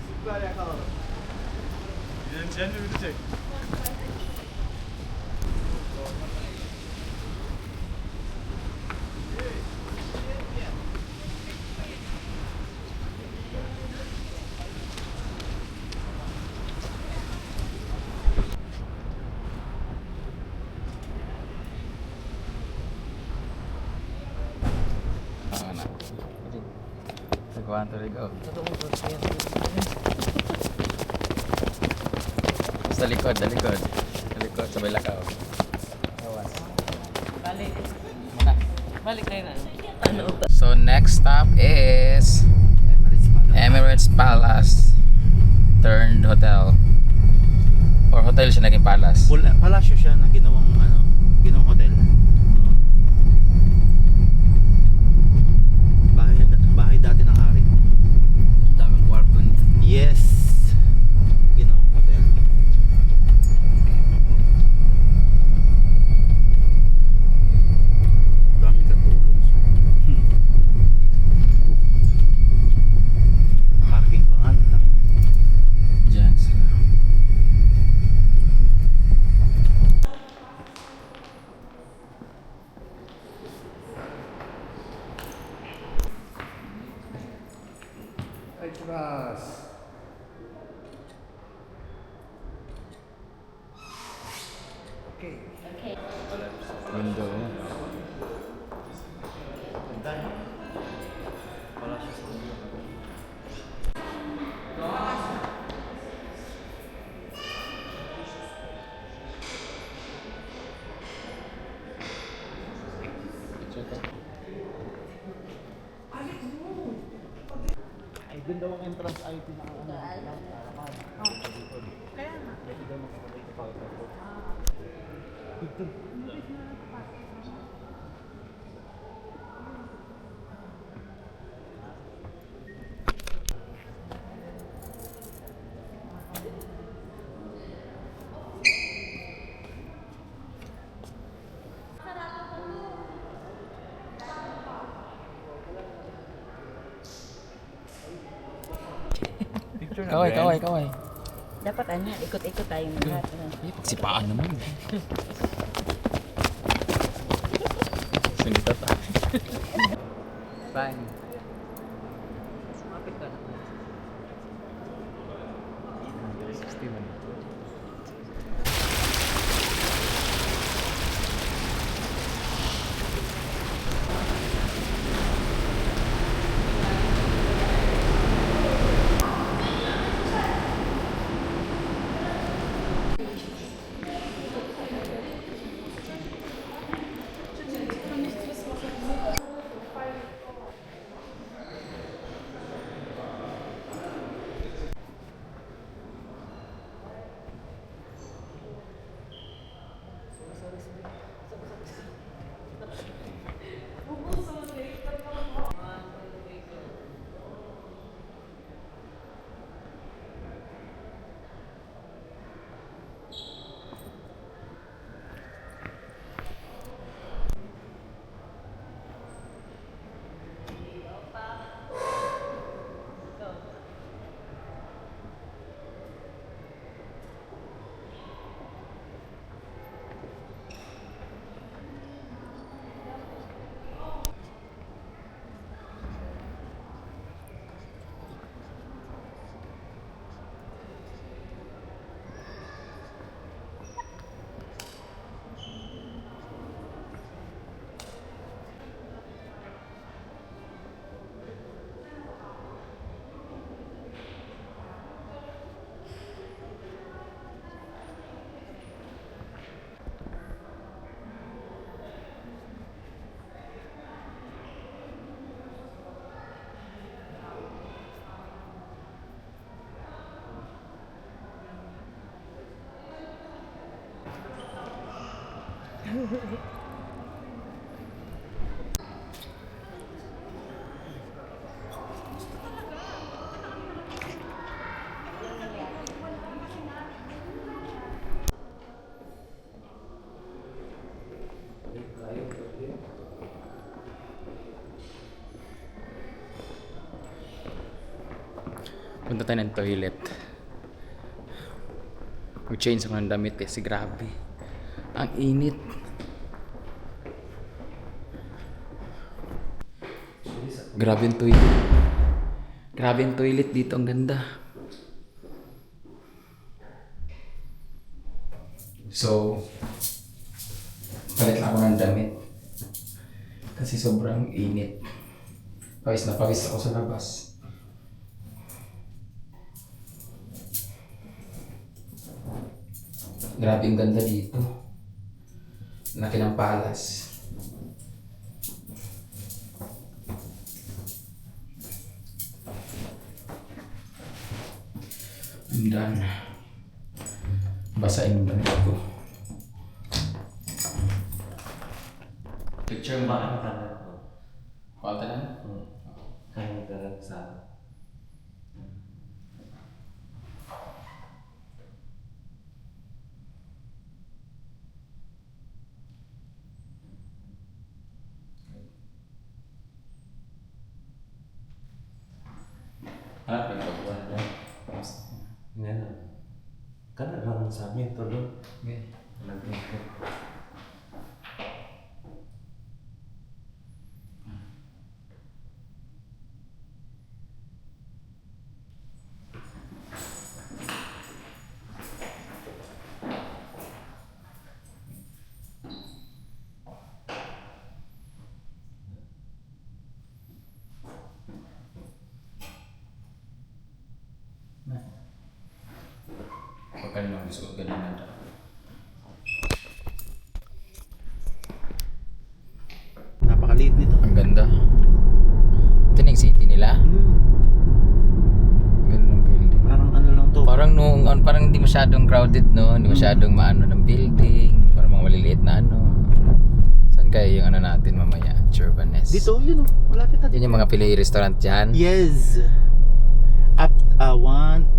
Süper yakaladım. Yeneceğini bilecek. Nagkuhan to rin go. Sa likod, sa likod. Sa likod, sa balakaw. Awas. Balik. Muna. Balik kayo na. So next stop is Emirates Palace turned hotel. Or hotel siya naging palace. Palasyo siya na ginawang hotel. Bahay dati ng hari. Ang daming kwarto niya. Yes. Ginawang hotel. Daming katulong. Parking pa nga, laki na. Diyan sila. Atras. Okay. Window. Ganda, no? Palasyo sa ay, doon daw ang entrance ay pinaka-ano. Kaya nga. Kasi daw nakakabay ka pa. Kaway, kaway, kaway. Dapat ikot-ikot tayong lahat. Pagsipaan naman. Sunita ta. Bang. Sumapit ka na. 61. Punta tayo ng toilet. Mag-change ako ng damit kasi grabe. Ang init. Grabe yung toilet. Grabe yung toilet dito. Ang ganda. So, palit lang ako ng damit. Kasi sobrang init. Pawis na pawis ako sa labas. Grabe yung ganda dito. Laki ng palas. And then, basahin mo na ko. Picture mo ba? Kota lang? Kaya ka sa... Pagkakuha na. Yan. Kana lang sa amin to doon. Okay. Huwag ka naman gusto ko ganun na. Napakaliit nito. Ang ganda. Ito na yung city nila. Ganda ng building. Parang ano lang to. Parang parang hindi masyadong crowded, no? Hindi masyadong maano ng building. Parang mga maliliit na ano. Saan kaya yung ano natin mamaya? Churbanes. Dito, yun. Malapit na Yun yung mga Pinoy restaurant dyan. Yes. Up,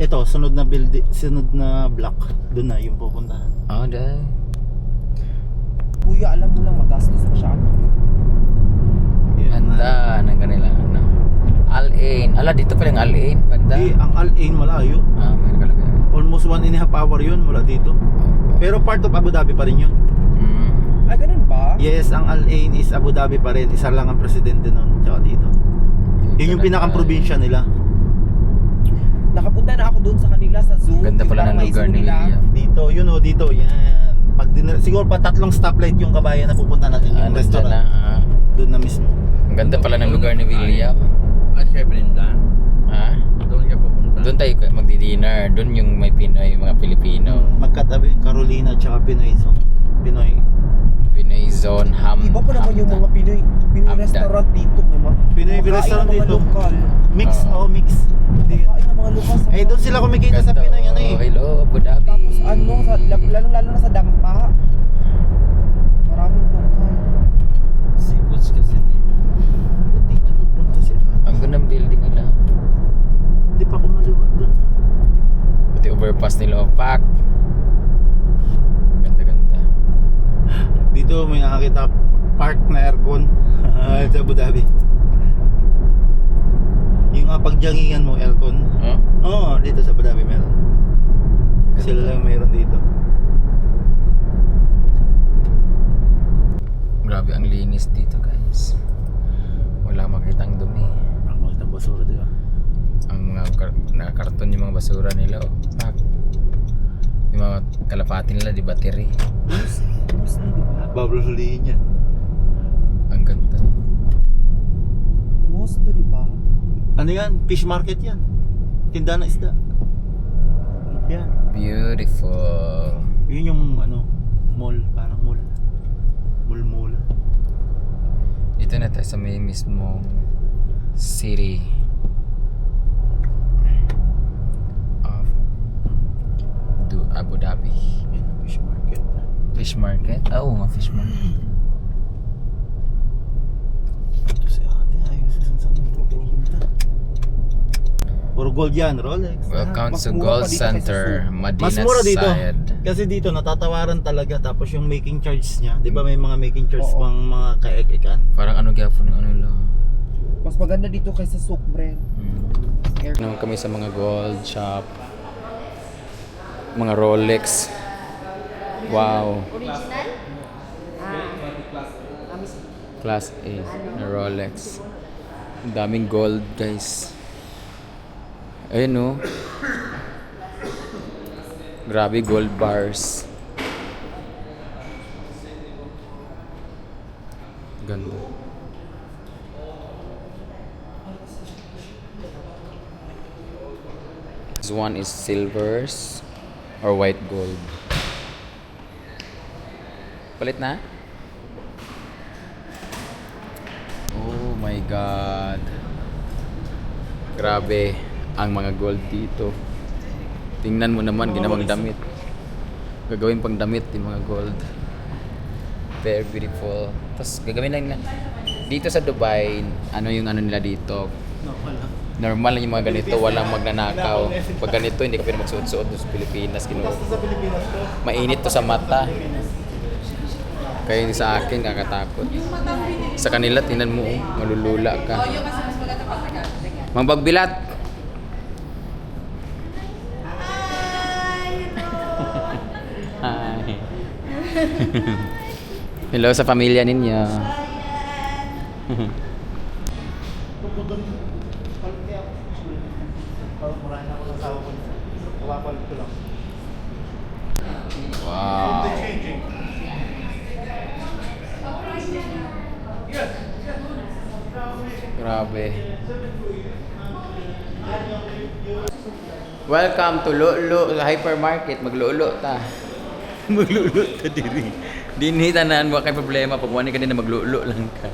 ito, sunod na building, sunod na block. Doon na yung pupuntahan. Oh, dahil. Kuya, alam mo lang magastos masyado. Ganda ng kanila, ano. Al-Ain. Ala, dito pala yung Al-Ain. Banda. Hindi, ang Al-Ain malayo. Meron kalagay. Almost 1.5 hour yun mula dito. Pero part of Abu Dhabi pa rin yun. Ah, ganun ba? Yes, ang Al-Ain is Abu Dhabi pa rin. Isa lang ang presidente nun, tsaka dito. Yun yung pinakang probinsya nila. Nakapunta na ako doon sa kanila sa zoo. Ganda Yung pala parang ng may lugar zoo ni nila. William. Dito, yun o, dito, yan. Siguro pa 3 stoplight yung kabayan na pupunta natin yung restaurant. Doon na mismo. Ang ganda pala ng lugar ni William. Siya Brenda. Ha? Doon ka pupunta. Doon tayo magdi-dinner. Doon yung may Pinoy, mga Pilipino. Magkatabi, Carolina tsaka Pinoy. So, Pinoy. Pinoy zone, ham. Iba pa naman yung mga Pinoy Hamdan. restaurant dito. May mga Pinoy kumakain restaurant ng mga dito. lokal. Mix, Oo. mix. Kumakain ng mga lokal sa Eh, doon sila kumikita sa Ganda, Pinoy, ano eh. oh, hello, Abu Dhabi. Tapos ano, lalo na sa Dampa. Maraming lokal. Seafoods kasi din. Ba't dito nagpunta si Ate? Ang gandang building nila. Hindi pa ako maliwat doon. Pati overpass nila, pack. Ganda-ganda. Dito may nakakita park na aircon sa Abu Dhabi. Yung pagjangingan mo aircon. Huh? Oo, dito sa Abu Dhabi meron. Sila lang meron dito. Grabe ang linis dito, guys. Wala makitang dumi. Parang makita basura, di ba? Ang mga nakakarton yung mga basura nila, oh. Pack. Yung mga kalapati nila, di battery. Bablo hulihin yan. Ang ganda. Most to, di ba? Ano yan? Fish market yan. Tindahan ng isda. Yan. Beautiful. Yun yung ano, mall. Parang mall. Mall. Ito na tayo sa may mismong city of Abu Dhabi. Yan ang fish market. Fish market? Oo, nga fish market. Ito si ate, ayos sa saan pupunta. Puro gold yan, Rolex. Welcome mas to mura Gold pa dito kaysa Center, Madinah Mas mura dito. Sayed. Kasi dito natatawaran talaga, tapos yung making charge niya, 'di ba may mga making charge Oo. pang mga kaek-ekan. Parang ano gyapon yung ano lang. Mas Mas maganda dito kaysa Sukbren. Naman kami sa mga gold shop. Mga Rolex. Wow. Original? Class A na Rolex. Ang daming gold, guys. Ayun, no? Grabe, gold bars. Ganda. This one is silvers or white gold. Palit na? Oh my God. Grabe ang mga gold dito. Tingnan mo naman, ginawang damit. Gagawin pang damit yung mga gold. Very beautiful. Tapos gagawin lang nila. Dito sa Dubai, ano yung ano nila dito? Normal lang yung mga ganito, walang magnanakaw. Pag ganito, hindi ka pwede magsuot-suot sa Pilipinas. Sa Pilipinas to. Mainit to sa mata. Kaya yung sa akin, kakatakot. Sa kanila, tingnan mo, malulula ka. Mang bagbilat! Hi! Hello sa pamilya ninyo. Marami na ako ng asawa ko. Kapapalit ko lang. Wow! Grabe. Welcome to Lulu Hypermarket. Maglululo ta. Maglululo ta diri. Dinhi tanan wa kay problema pag wani ka din na maglululo lang ka.